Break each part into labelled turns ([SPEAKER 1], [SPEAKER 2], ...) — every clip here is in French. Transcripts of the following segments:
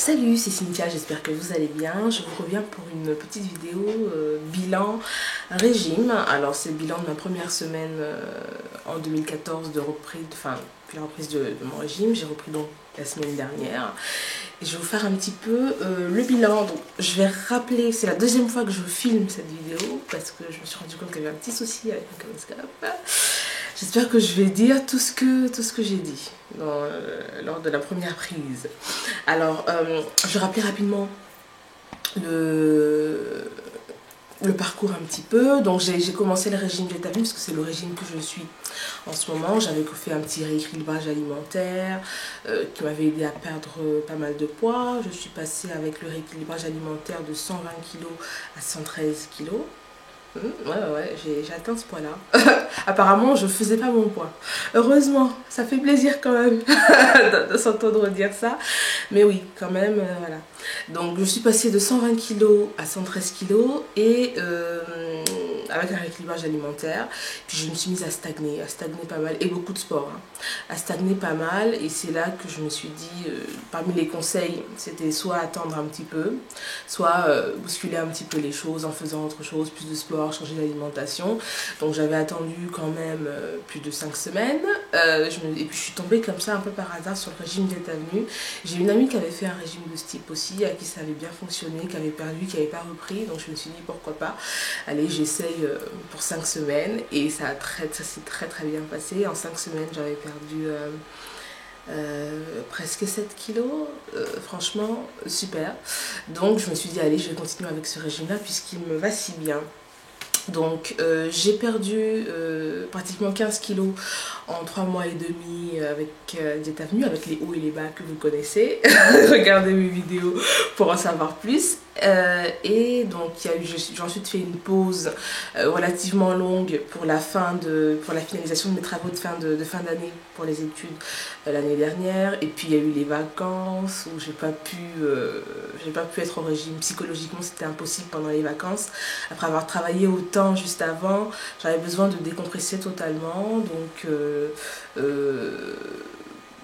[SPEAKER 1] Salut, c'est Cynthia, j'espère que vous allez bien. Je vous reviens pour une petite vidéo bilan régime. Alors c'est le bilan de ma première semaine en 2014 de reprise, puis la reprise de mon régime. J'ai repris donc la semaine dernière. Et je vais vous faire un petit peu le bilan. Donc je vais rappeler, c'est la deuxième fois que je filme cette vidéo parce que je me suis rendu compte qu'il y avait un petit souci avec mon caméscope. J'espère que je vais dire tout ce que j'ai dit lors de la première prise. Alors, je vais rappeler rapidement le parcours un petit peu. Donc, j'ai commencé le régime d'établi parce que c'est le régime que je suis en ce moment. J'avais fait un petit rééquilibrage alimentaire qui m'avait aidé à perdre pas mal de poids. Je suis passée avec le rééquilibrage alimentaire de 120 kg à 113 kg. Ouais, j'ai atteint ce poids-là. Apparemment, je faisais pas mon poids. Heureusement, ça fait plaisir quand même de s'entendre dire ça. Mais oui, quand même, voilà. Donc, je suis passée de 120 kg à 113 kg et avec un rééquilibrage alimentaire. Puis je me suis mise à stagner pas mal, et beaucoup de sport. Hein, à stagner pas mal, et c'est là que je me suis dit, parmi les conseils, c'était soit attendre un petit peu, soit bousculer un petit peu les choses en faisant autre chose, plus de sport, changer d'alimentation. Donc j'avais attendu quand même plus de 5 semaines, et puis je suis tombée comme ça un peu par hasard sur le régime d'état-venu. J'ai une amie qui avait fait un régime de ce type aussi, à qui ça avait bien fonctionné, qui avait perdu, qui n'avait pas repris, donc je me suis dit pourquoi pas, allez j'essaye pour 5 semaines, et ça s'est très bien passé. En 5 semaines j'avais perdu presque 7 kilos, franchement super. Donc je me suis dit allez, je vais continuer avec ce régime là puisqu'il me va si bien. Donc j'ai perdu pratiquement 15 kilos en 3 mois et demi avec d'état-venu, avec les hauts et les bas que vous connaissez. Regardez mes vidéos pour en savoir plus. Et donc j'ai ensuite fait une pause relativement longue pour la finalisation de mes travaux de fin d'année pour les études l'année dernière. Et puis il y a eu les vacances où j'ai pas pu être au régime. Psychologiquement c'était impossible pendant les vacances. Après avoir travaillé autant juste avant, j'avais besoin de décompresser totalement. Donc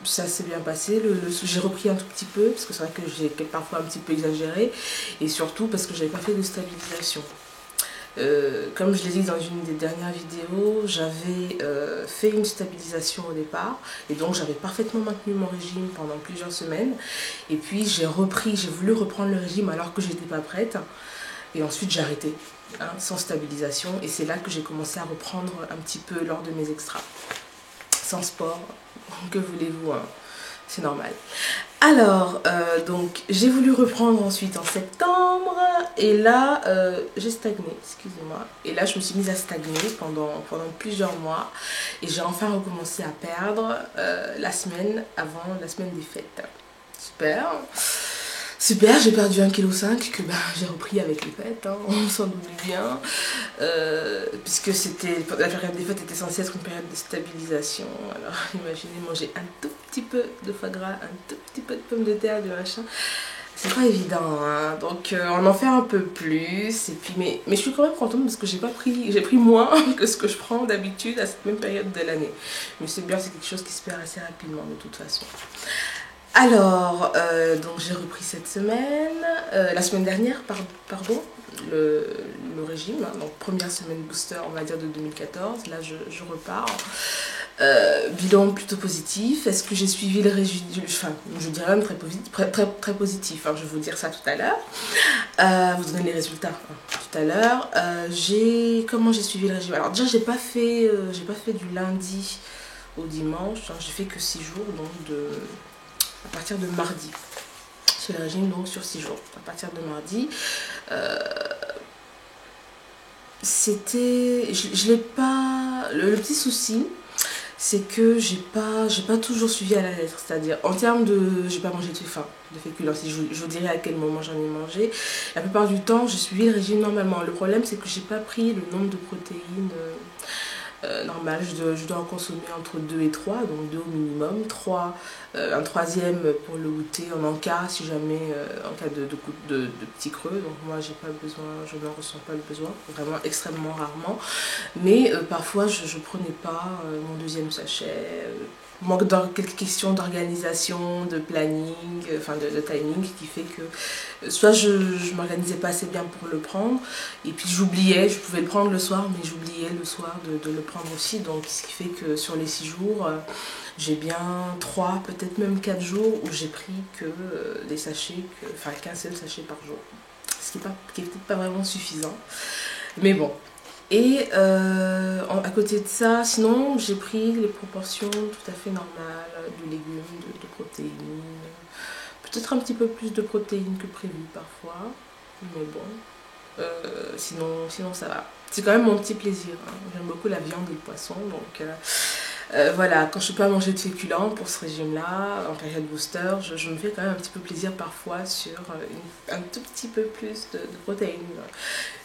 [SPEAKER 1] ça s'est bien passé. J'ai repris un tout petit peu parce que c'est vrai que j'ai parfois un petit peu exagéré, et surtout parce que j'avais pas fait de stabilisation. Comme je l'ai dit dans une des dernières vidéos, j'avais fait une stabilisation au départ, et donc j'avais parfaitement maintenu mon régime pendant plusieurs semaines, et puis j'ai voulu reprendre le régime alors que j'étais pas prête, et ensuite j'ai arrêté, hein, sans stabilisation, et c'est là que j'ai commencé à reprendre un petit peu lors de mes extras. Sans sport, que voulez-vous, hein, c'est normal. Alors, donc j'ai voulu reprendre ensuite en septembre, et là j'ai stagné, excusez-moi, et là je me suis mise à stagner pendant plusieurs mois, et j'ai enfin recommencé à perdre la semaine des fêtes. Super, j'ai perdu 1,5 kg que j'ai repris avec les fêtes, hein, on s'en doute bien, puisque la période des fêtes était censée être une période de stabilisation. Alors imaginez manger un tout petit peu de foie gras, un tout petit peu de pommes de terre, de machin, c'est pas évident, hein. Donc on en fait un peu plus, et puis mais je suis quand même contente parce que j'ai pris moins que ce que je prends d'habitude à cette même période de l'année. Mais c'est bien, c'est quelque chose qui se perd assez rapidement de toute façon. Alors, donc j'ai repris cette semaine, la semaine dernière, pardon, le régime, hein, donc première semaine booster, on va dire, de 2014, là je repars. Bilan plutôt positif. Est-ce que j'ai suivi le régime, enfin, je dirais même très positif, hein, je vais vous dire ça tout à l'heure, vous donner les résultats tout à l'heure. Comment j'ai suivi le régime? Alors déjà j'ai pas fait du lundi au dimanche, hein, j'ai fait que 6 jours, donc à partir de mardi. C'est le régime donc sur 6 jours. À partir de mardi, c'était... Je l'ai pas... Le petit souci, c'est que j'ai pas toujours suivi à la lettre. C'est-à-dire, en termes de... J'ai pas mangé de féculents. Si je vous dirais à quel moment j'en ai mangé. La plupart du temps, j'ai suivi le régime normalement. Le problème, c'est que j'ai pas pris le nombre de protéines... normal, je dois en consommer entre 2 et 3, donc 2 au minimum, 3, un troisième pour le goûter en cas, si jamais, en cas de petits creux. Donc moi j'ai pas besoin, je n'en ressens pas le besoin, vraiment extrêmement rarement, mais parfois je prenais pas mon deuxième sachet, manque quelques questions d'organisation, de planning, enfin de timing qui fait que soit je m'organisais pas assez bien pour le prendre et puis j'oubliais, je pouvais le prendre le soir mais j'oubliais le soir de le prendre aussi, donc ce qui fait que sur les 6 jours j'ai bien 3 peut-être même 4 jours où j'ai pris que des sachets, enfin qu'un seul sachet par jour, ce qui est peut-être pas vraiment suffisant mais bon. Et à côté de ça, sinon j'ai pris les proportions tout à fait normales de légumes, de protéines. Peut-être un petit peu plus de protéines que prévu parfois. Mais bon, sinon ça va. C'est quand même mon petit plaisir, hein. J'aime beaucoup la viande et le poisson. Donc voilà, quand je ne peux pas manger de féculents pour ce régime-là, en période booster, je me fais quand même un petit peu plaisir parfois sur un tout petit peu plus de protéines.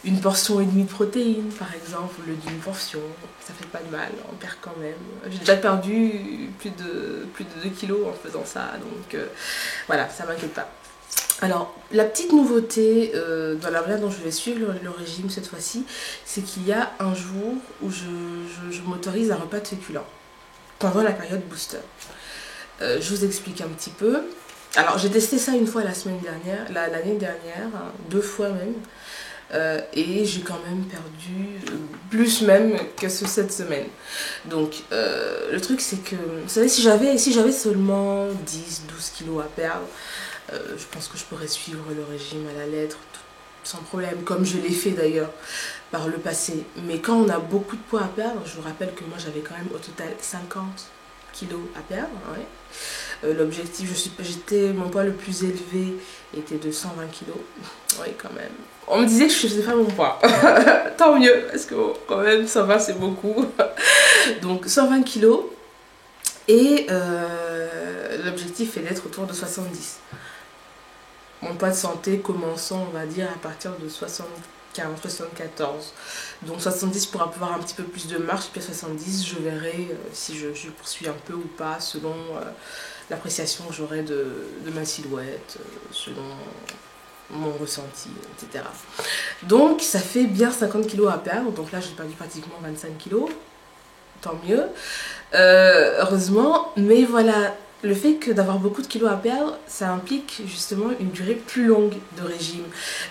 [SPEAKER 1] Une portion et demie de protéines, par exemple, au lieu d'une portion, ça fait pas de mal, on perd quand même. J'ai déjà perdu plus de 2 kilos en faisant ça, donc voilà, ça m'inquiète pas. Alors, la petite nouveauté dans la manière dont je vais suivre le régime cette fois-ci, c'est qu'il y a un jour où je m'autorise un repas de féculents pendant la période booster. Je vous explique un petit peu. Alors, j'ai testé ça une fois l'année dernière, hein, 2 fois même. Et j'ai quand même perdu plus même que cette semaine. Donc le truc c'est que, vous savez, si j'avais seulement 10-12 kilos à perdre, je pense que je pourrais suivre le régime à la lettre sans problème, comme je l'ai fait d'ailleurs par le passé. Mais quand on a beaucoup de poids à perdre, je vous rappelle que moi j'avais quand même au total 50 kilos à perdre, ouais. L'objectif, mon poids le plus élevé était de 120 kilos. Oui, quand même. On me disait que je faisais pas mon poids. Tant mieux, parce que bon, quand même, 120 c'est beaucoup. Donc 120 kilos. Et l'objectif est d'être autour de 70. Mon poids de santé commençant, on va dire, à partir de 75, 74. Donc 70 pour avoir un petit peu plus de marche, puis à 70, je verrai si je poursuis un peu ou pas, selon l'appréciation que j'aurai de ma silhouette, selon mon ressenti, etc. Donc ça fait bien 50 kilos à perdre, donc là j'ai perdu pratiquement 25 kilos, tant mieux, heureusement, mais voilà, le fait que d'avoir beaucoup de kilos à perdre, ça implique justement une durée plus longue de régime.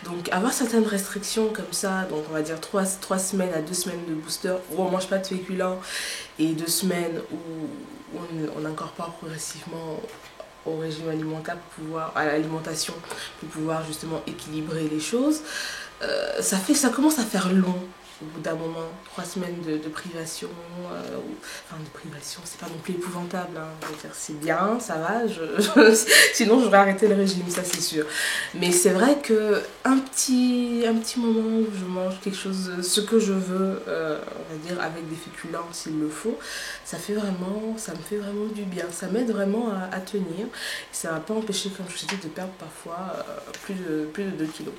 [SPEAKER 1] Donc avoir certaines restrictions comme ça, donc on va dire 3 semaines à 2 semaines de booster où on ne mange pas de féculents et 2 semaines où on incorpore progressivement au régime alimentaire à l'alimentation pour pouvoir justement équilibrer les choses, ça commence à faire long au bout d'un moment. 3 semaines de privation, enfin de privation, c'est pas non plus épouvantable, hein. Je veux dire, c'est bien, ça va, sinon j'aurais arrêté le régime, ça c'est sûr. Mais c'est vrai que un petit moment où je mange quelque chose, ce que je veux, on va dire avec des féculents s'il le faut, ça me fait vraiment du bien, ça m'aide vraiment à tenir. Et ça m'a pas empêché, comme je te dis, de perdre parfois plus de 2 kilos.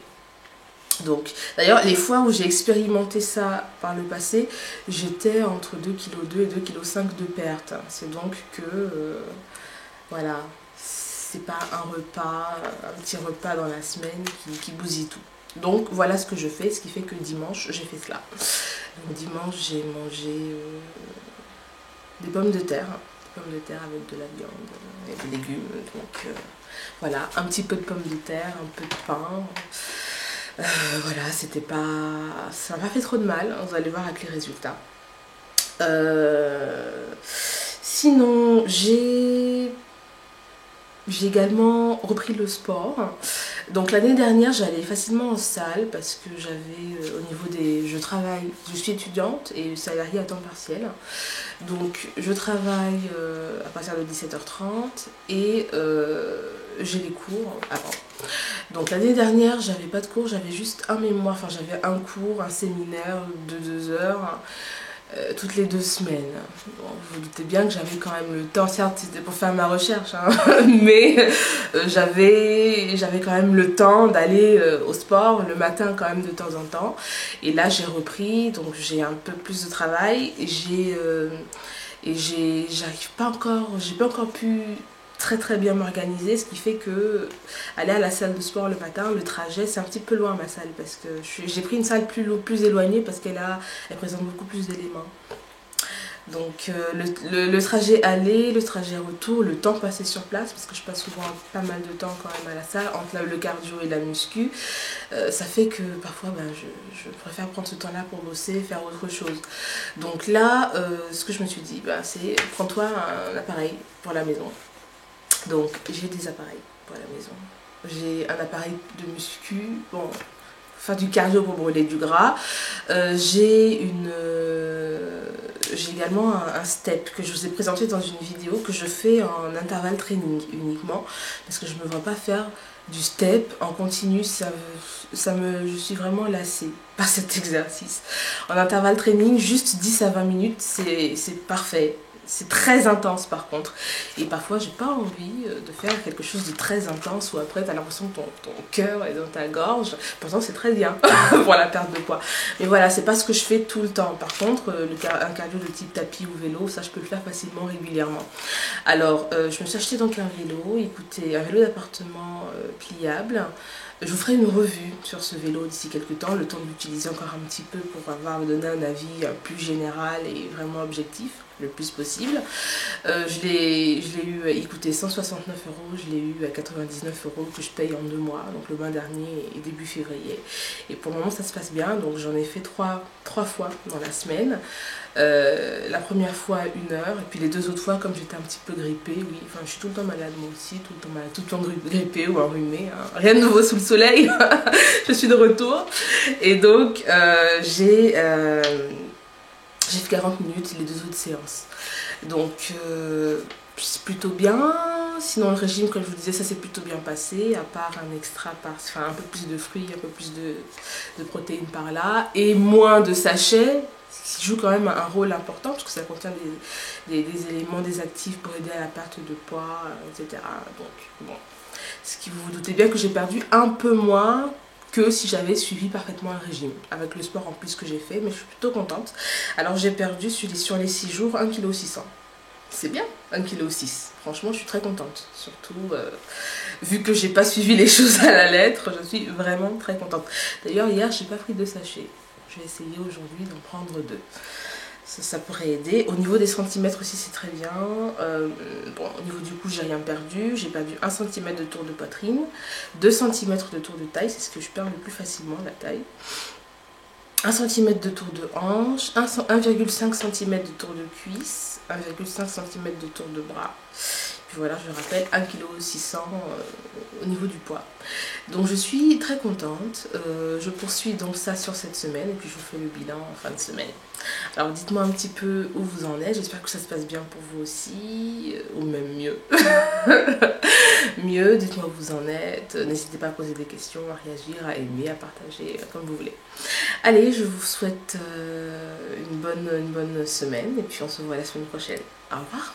[SPEAKER 1] Donc, d'ailleurs, les fois où j'ai expérimenté ça par le passé, j'étais entre 2,2 kg et 2,5 kg de perte. C'est donc que, voilà, c'est pas un petit repas dans la semaine qui bousille tout. Donc, voilà ce que je fais, ce qui fait que dimanche, j'ai fait cela. Donc, dimanche, j'ai mangé des pommes de terre avec de la viande et des légumes. Donc, voilà, un petit peu de pommes de terre, un peu de pain. Voilà, ça m'a pas fait trop de mal, vous allez voir avec les résultats. Sinon, j'ai également repris le sport. Donc l'année dernière, j'allais facilement en salle parce que j'avais au niveau je suis étudiante et salariée à temps partiel. Donc je travaille à partir de 17h30 et j'ai les cours avant. Donc l'année dernière, j'avais pas de cours, j'avais juste un mémoire, enfin j'avais un cours, un séminaire de 2 heures toutes les 2 semaines. Bon, vous vous doutez bien que j'avais quand même le temps, certes c'était pour faire ma recherche, hein, mais j'avais quand même le temps d'aller au sport le matin quand même de temps en temps. Et là j'ai repris, donc j'ai un peu plus de travail et j'ai pas encore pu très bien m'organiser, ce qui fait que aller à la salle de sport le matin, le trajet, c'est un petit peu loin ma salle parce que j'ai pris une salle plus éloignée parce elle présente beaucoup plus d'éléments. Donc le trajet aller, le trajet retour, le temps passé sur place, parce que je passe souvent pas mal de temps quand même à la salle, entre le cardio et la muscu, ça fait que parfois je préfère prendre ce temps-là pour bosser, faire autre chose. Donc là, ce que je me suis dit, c'est prends-toi un appareil pour la maison. Donc j'ai des appareils pour la maison. J'ai un appareil de muscu, bon, faire du cardio pour brûler du gras. J'ai également un step que je vous ai présenté dans une vidéo que je fais en intervalle training uniquement parce que je ne me vois pas faire du step en continu, je suis vraiment lassée par cet exercice. En intervalle training, juste 10 à 20 minutes, c'est parfait. C'est très intense par contre. Et parfois, j'ai pas envie de faire quelque chose de très intense où après, tu as l'impression que ton cœur est dans ta gorge. Pourtant, c'est très bien pour la perte de poids. Mais voilà, c'est pas ce que je fais tout le temps. Par contre, un cardio de type tapis ou vélo, ça, je peux le faire facilement, régulièrement. Alors, je me suis acheté donc un vélo. Écoutez, un vélo d'appartement pliable. Je vous ferai une revue sur ce vélo d'ici quelques temps, le temps de l'utiliser encore un petit peu pour donner un avis plus général et vraiment objectif, le plus possible. Je l'ai eu, écoutez, 169 €, je l'ai eu à 99 € que je paye en 2 mois, donc le mois dernier et début février. Et pour le moment ça se passe bien, donc j'en ai fait trois fois dans la semaine. La première fois 1 heure, et puis les 2 autres fois, comme j'étais un petit peu grippée, oui, enfin je suis tout le temps malade moi aussi, tout le temps malade, tout le temps grippée ou enrhumée, hein. Rien de nouveau sous le soleil, je suis de retour. Et donc j'ai fait 40 minutes les 2 autres séances. Donc c'est plutôt bien. Sinon le régime, comme je vous disais, ça s'est plutôt bien passé, à part un extra, enfin un peu plus de fruits, un peu plus de protéines par là, et moins de sachets, qui joue quand même un rôle important, parce que ça contient des éléments, des actifs pour aider à la perte de poids, etc. Donc bon, ce qui vous doutez bien que j'ai perdu un peu moins que si j'avais suivi parfaitement un régime, avec le sport en plus que j'ai fait, mais je suis plutôt contente. Alors j'ai perdu sur les 6 jours 1,6 kg. C'est bien, 1,6 kg. Franchement, je suis très contente. Surtout, vu que j'ai pas suivi les choses à la lettre, je suis vraiment très contente. D'ailleurs, hier, j'ai pas pris 2 sachets. Je vais essayer aujourd'hui d'en prendre 2. Ça pourrait aider. Au niveau des centimètres aussi, c'est très bien. Bon, au niveau du cou, j'ai rien perdu. J'ai perdu 1 cm de tour de poitrine, 2 cm de tour de taille. C'est ce que je perds le plus facilement, la taille. 1 cm de tour de hanche, 1,5 cm de tour de cuisse, 1,5 cm de tour de bras. Puis voilà, je rappelle, 1,6 kg au niveau du poids. Donc je suis très contente. Je poursuis donc ça sur cette semaine et puis je vous fais le bilan en fin de semaine. Alors dites-moi un petit peu où vous en êtes. J'espère que ça se passe bien pour vous aussi, ou même mieux. Mieux, dites-moi où vous en êtes. N'hésitez pas à poser des questions, à réagir, à aimer, à partager, comme vous voulez. Allez, je vous souhaite une bonne semaine et puis on se voit la semaine prochaine. Au revoir.